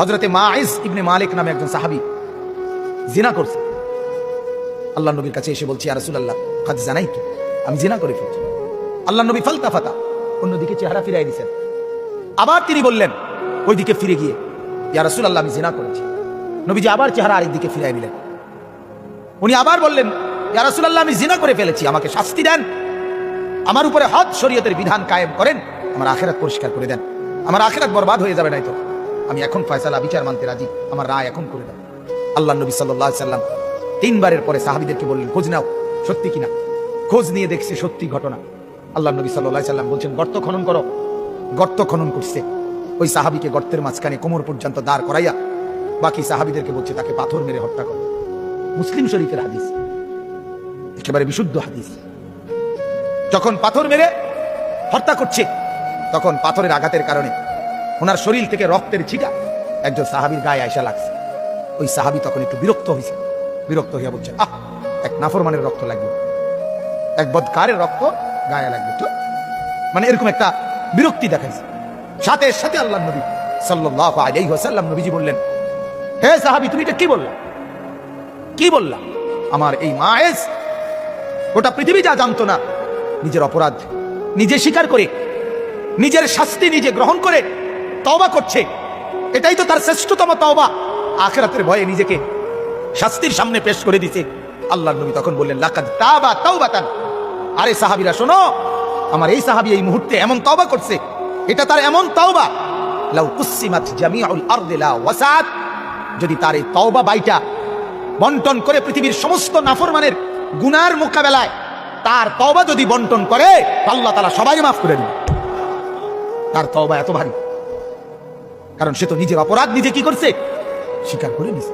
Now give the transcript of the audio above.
হযরতে মাইজ ইবনে মালিক নামে একজন সাহাবী জিনা করছে। আল্লাহ নবীর কাছে এসে বলছি, ইয়া রাসূলুল্লাহ কাদ জানাইতু, আমি জিনা করে ফেলেছি। আল্লাহ নবী ফালতাফাতা, অন্যদিকে চেহারা ফিরাই দিয়েছেন। আবার তিনি বললেন ওইদিকে ফিরে গিয়ে, ইয়া রাসূলুল্লাহ আমি জিনা করেছি। নবীজি আবার চেহারা আরেক দিকে ফিরাই নিলেন। উনি আবার বললেন, ইয়া রাসূলুল্লাহ আমি জিনা করে ফেলেছি, আমাকে শাস্তি দেন, আমার উপরে হদ শরীয়তের বিধান কায়েম করেন, আমার আখিরাত পরিষ্কার করে দেন, আমার আখিরাত বরবাদ হয়ে যাবে নাই তো, আমি এখন ফয়সালা বিচার মানতে রাজি, আমার রায় এখন করে দেন। আল্লাহ নবী সাল্লাল্লাহু আলাইহি সাল্লাম তিনবারের পরে সাহাবীদেরকে বললেন খোঁজ নাও সত্যি কিনা। খোঁজ নিয়ে দেখছে সত্যি ঘটনা। আল্লাহ নবী সাল্লাল্লাহু আলাইহি সাল্লাম বলছেন গর্ত খনন করো। গর্ত খনন করছে। ওই সাহাবীকে গর্তের মাঝখানে কোমর পর্যন্ত দাঁড় করাইয়া বাকি সাহাবীদেরকে বলছে তাকে পাথর মেরে হত্যা করো। মুসলিম শরীফের হাদিস, একেবারে বিশুদ্ধ হাদিস। যখন পাথর মেরে হত্যা করছে তখন পাথরের আঘাতের কারণে ওনার শরীর থেকে রক্তের ছিটা একজন সাহাবীর গায়ে আয়সা লাগছে। ওই সাহাবী তখন একটু বিরক্ত হয়েছে। বিরক্ত হইয়া বলছে, আহ, এক নাফরমানের রক্ত লাগবে, এক বদকারের রক্ত গায়ে লাগবে তো, মানে এরকম একটা বিরক্তি দেখাইছে। সাথে সাথে আল্লাহ নবী সাল্লাল্লাহু আলাইহি ওয়াসাল্লাম নবীজি বললেন, হে সাহাবী তুমি এটা কি বললা, কি বললা? আমার এই মায়েজ গোটা পৃথিবী যা জানতো না, নিজের অপরাধ নিজে স্বীকার করে নিজের শাস্তি নিজে গ্রহণ করে তওবা করছে, এটাই তো তার শ্রেষ্ঠতম তওবা। আখিরাতের ভয়ে নিজেকে শাস্তির সামনে পেশ করে দিছে। আল্লাহর নবী তখন বললেন, লাকাদ তাবা তাওবাতান, আরে সাহাবীরা শোনো, আমার এই সাহাবী এই মুহূর্তে এমন তওবা করছে, এটা তার এমন তওবা, লাউ কুসিমাত জামিউল আরদি লা ওয়াসাত, যদি তার এই তওবা বাইটা বন্টন করে পৃথিবীর সমস্ত নাফরমানের গুনার মোকাবেলায় তার তওবা যদি বন্টন করে, আল্লাহ তাআলা সবাই মাফ করে দিবেন। তার তওবা এত ভারী, কারণ সে তো নিজের অপরাধ নিজে কি করছে, স্বীকার করে নিছে।